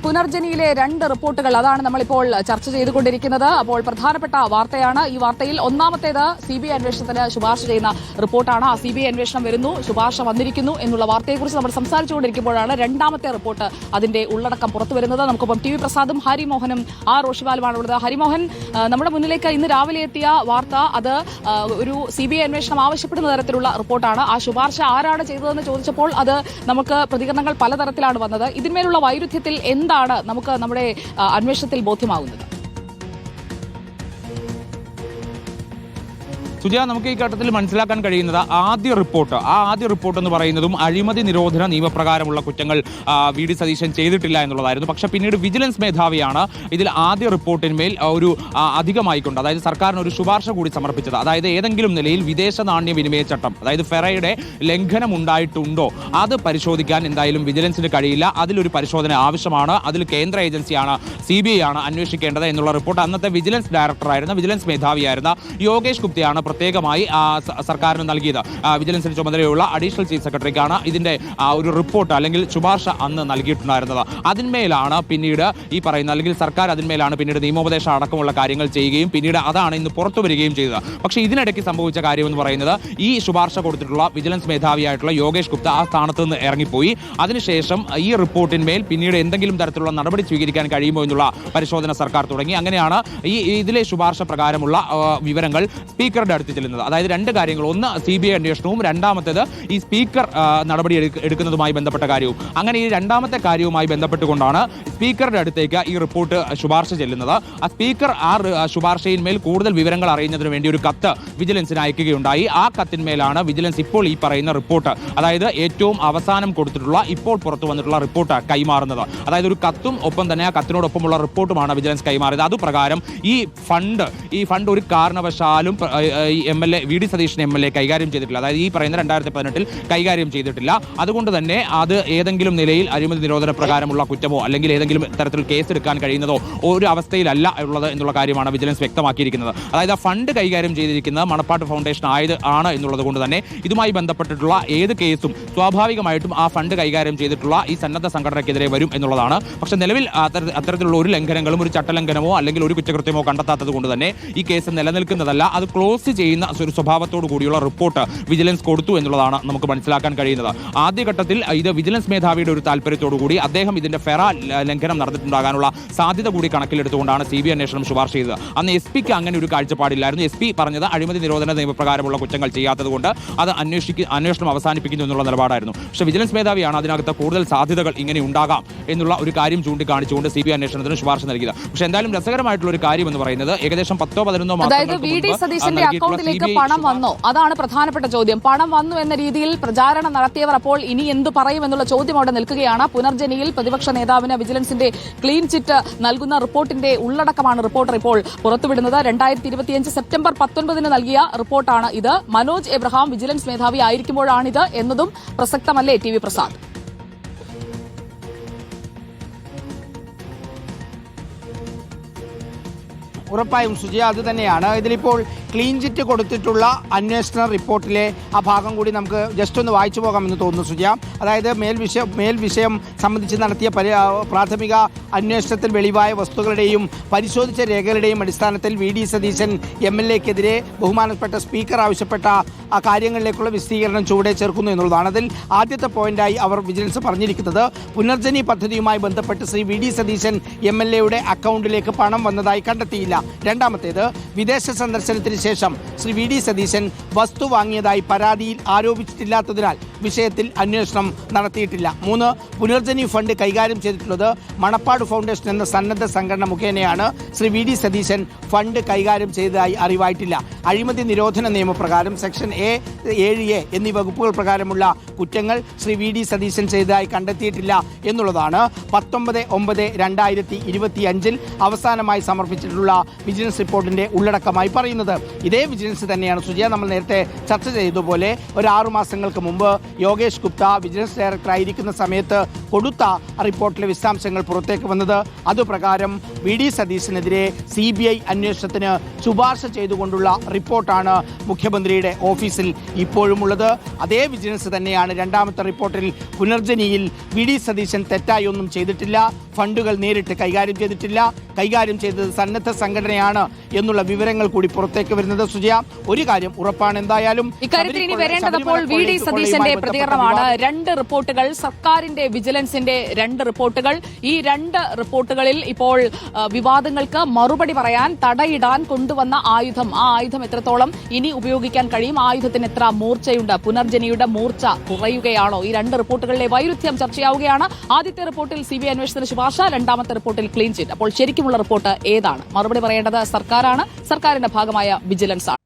പുനർജനിയിലെ 2 റിപ്പോർട്ടുകൾ അതാണ് നമ്മളിപ്പോൾ ചർച്ച ചെയ്തുകൊണ്ടിരിക്കുന്നത്. അപ്പോൾ പ്രധാനപ്പെട്ട വാർത്തയാണ്. ഈ വാർത്തയിൽ ഒന്നാമത്തേത് സിബിഐ അന്വേഷണത്തിന് ശുപാർശ ചെയ്യുന്ന റിപ്പോർട്ടാണ്. ആ സിബിഐ അന്വേഷണം വരുന്നു, ശുപാർശ വന്നിരിക്കുന്നു എന്നുള്ള വാർത്തയെക്കുറിച്ച് നമ്മൾ സംസാരിച്ചുകൊണ്ടിരിക്കുമ്പോഴാണ് രണ്ടാമത്തെ റിപ്പോർട്ട് അതിന്റെ ഉള്ളടക്കം പുറത്തുവരുന്നത്. നമുക്കൊപ്പം ടി വി പ്രസാദും ഹരിമോഹനും റോഷിപാലുമാണ് ഉള്ളത്. ഹരിമോഹൻ, നമ്മുടെ മുന്നിലേക്ക് ഇന്ന് രാവിലെ എത്തിയ വാർത്ത അത് ഒരു സിബിഐ അന്വേഷണം ആവശ്യപ്പെടുന്ന തരത്തിലുള്ള റിപ്പോർട്ടാണ്. ആ ശുപാർശ ആരാണ് ചെയ്തതെന്ന് ചോദിച്ചപ്പോൾ അത് നമുക്ക് പ്രതികരണങ്ങൾ പലതരത്തിലാണ് വന്നത്. ഇതിന്മേലുള്ള വൈരുദ്ധ്യത്തിൽ എന്താണ് നമുക്ക് നമ്മുടെ അന്വേഷണത്തിൽ ബോധ്യമാകുന്നത്? സുജയ, നമുക്ക് ഈ ഘട്ടത്തിൽ മനസ്സിലാക്കാൻ കഴിയുന്നത് ആദ്യ റിപ്പോർട്ട് എന്ന് പറയുന്നതും അഴിമതി നിരോധന നിയമപ്രകാരമുള്ള കുറ്റങ്ങൾ വി ഡി സതീശൻ ചെയ്തിട്ടില്ല എന്നുള്ളതായിരുന്നു. പക്ഷെ പിന്നീട് വിജിലൻസ് മേധാവിയാണ് ഇതിൽ ആദ്യ റിപ്പോർട്ടിന്മേൽ ഒരു അധികമായിക്കൊണ്ട്, അതായത് സർക്കാരിന് ഒരു ശുപാർശ കൂടി സമർപ്പിച്ചത്. അതായത് ഏതെങ്കിലും നിലയിൽ വിദേശ നാണ്യ വിനിമയ ചട്ടം, അതായത് ഫെറയുടെ ലംഘനം ഉണ്ടായിട്ടുണ്ടോ അത് പരിശോധിക്കാൻ എന്തായാലും വിജിലൻസിന് കഴിയില്ല. അതിലൊരു പരിശോധന ആവശ്യമാണ്. അതിൽ കേന്ദ്ര ഏജൻസിയാണ് CBI ആണ് അന്വേഷിക്കേണ്ടത് എന്നുള്ള റിപ്പോർട്ട് അന്നത്തെ വിജിലൻസ് ഡയറക്ടറായിരുന്ന വിജിലൻസ് മേധാവിയായിരുന്ന യോഗേഷ് ഗുപ്തയാണ് പ്രത്യേകമായി സർക്കാരിന് നൽകിയത്. വിജിലൻസിന് ചുമതലയുള്ള അഡീഷണൽ ചീഫ് സെക്രട്ടറിക്കാണ് ഇതിന്റെ ഒരു റിപ്പോർട്ട് അല്ലെങ്കിൽ ശുപാർശ അന്ന് നൽകിയിട്ടുണ്ടായിരുന്നത്. അതിന്മേലാണ് പിന്നീട് ഈ പറയുന്ന, അല്ലെങ്കിൽ സർക്കാർ അതിന്മേലാണ് പിന്നീട് നിയമോപദേശം അടക്കമുള്ള കാര്യങ്ങൾ ചെയ്യുകയും പിന്നീട് അതാണ് ഇന്ന് പുറത്തു വരികയും ചെയ്തത്. പക്ഷേ ഇതിനിടയ്ക്ക് സംഭവിച്ച കാര്യമെന്ന് പറയുന്നത് ഈ ശുപാർശ കൊടുത്തിട്ടുള്ള വിജിലൻസ് മേധാവിയായിട്ടുള്ള യോഗേഷ് ഗുപ്ത ആ സ്ഥാനത്ത് നിന്ന് ഇറങ്ങിപ്പോയി. അതിനുശേഷം ഈ റിപ്പോർട്ടിന്മേൽ പിന്നീട് എന്തെങ്കിലും തരത്തിലുള്ള നടപടി സ്വീകരിക്കാൻ കഴിയുമോ എന്നുള്ള പരിശോധന സർക്കാർ തുടങ്ങി. അങ്ങനെയാണ് ഇതിലെ ശുപാർശ പ്രകാരമുള്ള വിവരങ്ങൾ സ്പീക്കറുടെ അടുത്ത് ചെല്ലുന്നത്. അതായത് 2 കാര്യങ്ങൾ, ഒന്ന് CBI അന്വേഷണവും രണ്ടാമത്തേത് ഈ സ്പീക്കർ നടപടി എടുക്കുന്നതുമായി ബന്ധപ്പെട്ട കാര്യവും. അങ്ങനെ ഈ രണ്ടാമത്തെ കാര്യവുമായി ബന്ധപ്പെട്ടുകൊണ്ടാണ് സ്പീക്കറുടെ അടുത്തേക്ക് ഈ റിപ്പോർട്ട് ശുപാർശ ചെല്ലുന്നത്. ആ സ്പീക്കർ ശുപാർശയിന്മേൽ കൂടുതൽ വിവരങ്ങൾ അറിയുന്നതിന് വേണ്ടി ഒരു കത്ത് വിജിലൻസിന് അയക്കുകയുണ്ടായി. ആ കത്തിന്മേലാണ് വിജിലൻസ് ഇപ്പോൾ ഈ പറയുന്ന റിപ്പോർട്ട്, അതായത് ഏറ്റവും അവസാനം കൊടുത്തിട്ടുള്ള ഇപ്പോൾ പുറത്തു വന്നിട്ടുള്ള റിപ്പോർട്ട് കൈമാറുന്നത്. അതായത് ഒരു കത്തും ഒപ്പം തന്നെ ആ കത്തിനോടൊപ്പമുള്ള റിപ്പോർട്ടുമാണ് വിജിലൻസ് കൈമാറിയത്. അതുപ്രകാരം ഈ ഫണ്ട് ഒരു കാരണവശാലും MLA വി ഡി സതീശൻ MLA കൈകാര്യം ചെയ്തിട്ടില്ല. അതായത് ഈ പറയുന്ന 2018 കൈകാര്യം ചെയ്തിട്ടില്ല. അതുകൊണ്ട് തന്നെ അത് ഏതെങ്കിലും നിലയിൽ അഴിമതി നിരോധന പ്രകാരമുള്ള കുറ്റമോ അല്ലെങ്കിൽ ഏതെങ്കിലും തരത്തിൽ കേസെടുക്കാൻ കഴിയുന്നതോ ഒരു അവസ്ഥയിലല്ല ഉള്ളത് എന്നുള്ള കാര്യമാണ് വിജിലൻസ് വ്യക്തമാക്കിയിരിക്കുന്നത്. അതായത് ആ ഫണ്ട് കൈകാര്യം ചെയ്തിരിക്കുന്നത് മണപ്പാട്ട് ഫൗണ്ടേഷൻ ആണ് എന്നുള്ളത് കൊണ്ട് തന്നെ ഇതുമായി ബന്ധപ്പെട്ടിട്ടുള്ള ഏത് കേസും സ്വാഭാവികമായിട്ടും ആ ഫണ്ട് കൈകാര്യം ചെയ്തിട്ടുള്ള ഈ സന്നദ്ധ സംഘടനയ്ക്കെതിരെ വരും എന്നുള്ളതാണ്. പക്ഷെ നിലവിൽ അത്തരത്തിലുള്ള ഒരു ലംഘനങ്ങളും ഒരു ചട്ടലംഘനമോ അല്ലെങ്കിൽ ഒരു കുറ്റകൃത്യമോ കണ്ടെത്താത്തത് കൊണ്ട് തന്നെ ഈ കേസ് നിലനിൽക്കുന്നതല്ല. അത് ക്ലോസ് ചെയ്യുന്ന ഒരു സ്വഭാവത്തോടു കൂടിയുള്ള റിപ്പോർട്ട് വിജിലൻസ് കൊടുത്തു എന്നുള്ളതാണ് നമുക്ക് മനസ്സിലാക്കാൻ കഴിയുന്നത്. ആദ്യഘട്ടത്തിൽ ഇത് വിജിലൻസ് മേധാവിയുടെ ഒരു താല്പര്യത്തോടു കൂടി അദ്ദേഹം ഇതിന്റെ ഫെറ ലംഘനം നടന്നിട്ടുണ്ടാകാനുള്ള സാധ്യത കൂടി കണക്കിലെടുത്തുകൊണ്ടാണ് CBI അന്വേഷണം ശുപാർശ ചെയ്തത്. അന്ന് SP അങ്ങനെ ഒരു കാഴ്ചപ്പാടില്ലായിരുന്നു. SP പറഞ്ഞത് അഴിമതി നിരോധന നിയമപ്രകാരമുള്ള കുറ്റങ്ങൾ ചെയ്യാത്തത് കൊണ്ട് അത് അന്വേഷണം അവസാനിപ്പിക്കുന്നു എന്നുള്ള നിലപാടായിരുന്നു. പക്ഷേ വിജിലൻസ് മേധാവിയാണ് അതിനകത്ത് കൂടുതൽ സാധ്യതകൾ ഇങ്ങനെ ഉണ്ടാകാം എന്നുള്ള ഒരു കാര്യം ചൂണ്ടിക്കാണിച്ചുകൊണ്ട് CBI അന്വേഷണത്തിന് ശുപാർശ നൽകിയത്. പക്ഷേ എന്തായാലും രസകരമായിട്ടുള്ള ഒരു കാര്യം എന്ന് പറയുന്നത് ഏകദേശം 10-11 മാസങ്ങൾക്ക് അക്കൗണ്ടിലേക്ക് പണം വന്നോ? അതാണ് പ്രധാനപ്പെട്ട ചോദ്യം. പണം വന്നു എന്ന രീതിയിൽ പ്രചാരണം നടത്തിയവർ അപ്പോൾ ഇനി എന്ത് പറയും എന്നുള്ള ചോദ്യം അവിടെ നിൽക്കുകയാണ്. പുനർജനിയിൽ പ്രതിപക്ഷ നേതാവിന് വിജിലൻസിന്റെ ക്ലീൻ ചിറ്റ് നൽകുന്ന റിപ്പോർട്ടിന്റെ ഉള്ളടക്കമാണ് റിപ്പോർട്ടർ ഇപ്പോൾ പുറത്തുവിടുന്നത്. 2025 സെപ്റ്റംബർ 19 നൽകിയ റിപ്പോർട്ടാണ് ഇത്. മനോജ് എബ്രഹാം വിജിലൻസ് മേധാവി ആയിരിക്കുമ്പോഴാണിത് എന്നതും പ്രസക്തമല്ലേ ടി വി പ്രസാദ്? ഉറപ്പായും സുജയ, അത് തന്നെയാണ്. ഇതിലിപ്പോൾ ക്ലീൻ ചിറ്റ് കൊടുത്തിട്ടുള്ള അന്വേഷണ റിപ്പോർട്ടിലെ ആ ഭാഗം കൂടി നമുക്ക് ജസ്റ്റ് ഒന്ന് വായിച്ചു പോകാമെന്ന് തോന്നുന്നു സുജയ. അതായത് മേൽവിഷയം സംബന്ധിച്ച് നടത്തിയ പ്രാഥമിക അന്വേഷണത്തിൽ വെളിവായ വസ്തുക്കളുടെയും പരിശോധിച്ച രേഖകളുടെയും അടിസ്ഥാനത്തിൽ വി ഡി സതീശൻ MLAക്കെതിരെ ബഹുമാനപ്പെട്ട സ്പീക്കർ ആവശ്യപ്പെട്ട ആ കാര്യങ്ങളിലേക്കുള്ള വിശദീകരണം ചുവടെ ചേർക്കുന്നു എന്നുള്ളതാണ്. അതിൽ ആദ്യത്തെ പോയിന്റായി അവർ വിജിലൻസ് പറഞ്ഞിരിക്കുന്നത് പുനർജനി പദ്ധതിയുമായി ബന്ധപ്പെട്ട് ശ്രീ വി ഡി സതീശൻ MLAയുടെ അക്കൗണ്ടിലേക്ക് പണം വന്നതായി കണ്ടെത്തിയില്ല. രണ്ടാമത്തേത്, വിദേശ സന്ദർശനത്തിന് ശേഷം ശ്രീ വി ഡി സതീശൻ വസ്തു വാങ്ങിയതായി പരാതിയിൽ ആരോപിച്ചിട്ടില്ലാത്തതിനാൽ വിഷയത്തിൽ അന്വേഷണം നടത്തിയിട്ടില്ല. 3, പുനർജനി ഫണ്ട് കൈകാര്യം ചെയ്തിട്ടുള്ളത് മണപ്പാട് ഫൗണ്ടേഷൻ എന്ന സന്നദ്ധ സംഘടന മുഖേനയാണ്. ശ്രീ വി ഡി സതീശൻ ഫണ്ട് കൈകാര്യം ചെയ്തതായി അറിവായിട്ടില്ല. അഴിമതി നിരോധന നിയമപ്രകാരം സെക്ഷൻ 7A എന്നീ വകുപ്പുകൾ പ്രകാരമുള്ള കുറ്റങ്ങൾ ശ്രീ വി ഡി സതീശൻ ചെയ്തതായി കണ്ടെത്തിയിട്ടില്ല എന്നുള്ളതാണ് 19/9/2025 അവസാനമായി സമർപ്പിച്ചിട്ടുള്ള വിജിലൻസ് റിപ്പോർട്ടിന്റെ ഉള്ളടക്കമായി പറയുന്നത്. ഇതേ വിജിലൻസ് തന്നെയാണ് സുജയ നമ്മൾ നേരത്തെ ചർച്ച ചെയ്തതുപോലെ ഒരു 6 മാസങ്ങൾക്ക് മുമ്പ് യോഗേഷ് ഗുപ്ത വിജിലൻസ് ഡയറക്ടർ ആയിരിക്കുന്ന സമയത്ത് കൊടുത്ത റിപ്പോർട്ടിലെ വിശദാംശങ്ങൾ പുറത്തേക്ക് വന്നത്. അതുപ്രകാരം VD സതീശനെതിരെ CBI അന്വേഷണത്തിന് ശുപാർശ ചെയ്തുകൊണ്ടുള്ള റിപ്പോർട്ടാണ് മുഖ്യമന്ത്രിയുടെ ഓഫീസിൽ ഇപ്പോഴുമുള്ളത്. അതേ വിജിലൻസ് തന്നെയാണ് രണ്ടാമത്തെ റിപ്പോർട്ടിൽ പുനർജനിയിൽ VD സതീശൻ തെറ്റായി ഒന്നും ചെയ്തിട്ടില്ല, ഫണ്ടുകൾ നേരിട്ട് കൈകാര്യം ചെയ്തിട്ടില്ല, കൈകാര്യം ചെയ്തത് സന്നദ്ധ സംഘടനയാണ് എന്നുള്ള വിവരങ്ങൾ കൂടി പുറത്തേക്ക് വരുന്നത്. സുജയ, ഒരു കാര്യം ഉറപ്പാണ്, എന്തായാലും ഇക്കാര്യത്തിൽ ഇനി വേറേണ്ടതപ്പോൾ VD സതീശന്റെ പ്രതികരണമാണ്. 2 റിപ്പോർട്ടുകൾ, സർക്കാരിന്റെ വിജിലൻസിന്റെ 2 റിപ്പോർട്ടുകൾ. ഈ 2 റിപ്പോർട്ടുകളിൽ ഇപ്പോൾ വിവാദങ്ങൾക്ക് മറുപടി പറയാൻ തടയിടാൻ കൊണ്ടുവന്ന ആയുധം, ആ ആയുധം എത്രത്തോളം ഇനി ഉപയോഗിക്കാൻ കഴിയും, ആയുധത്തിന് എത്ര മൂർച്ചയുണ്ട്, പുനർജനിയുടെ മൂർച്ച കുറയുകയാണോ, ഈ 2 റിപ്പോർട്ടുകളിലെ വൈരുദ്ധ്യം ചർച്ചയാവുകയാണ്. ആദ്യത്തെ റിപ്പോർട്ടിൽ CBI അന്വേഷണത്തിന് ശുപാർശ, രണ്ടാമത്തെ റിപ്പോർട്ടിൽ ക്ലീൻ ചിറ്റ്. അപ്പോൾ ശരിക്കുമുള്ള റിപ്പോർട്ട് ഏതാണ്? മറുപടി പറയേണ്ടത് സർക്കാരാണ്, സർക്കാരിന്റെ ഭാഗമായ വിജിലൻസ് ആണ്.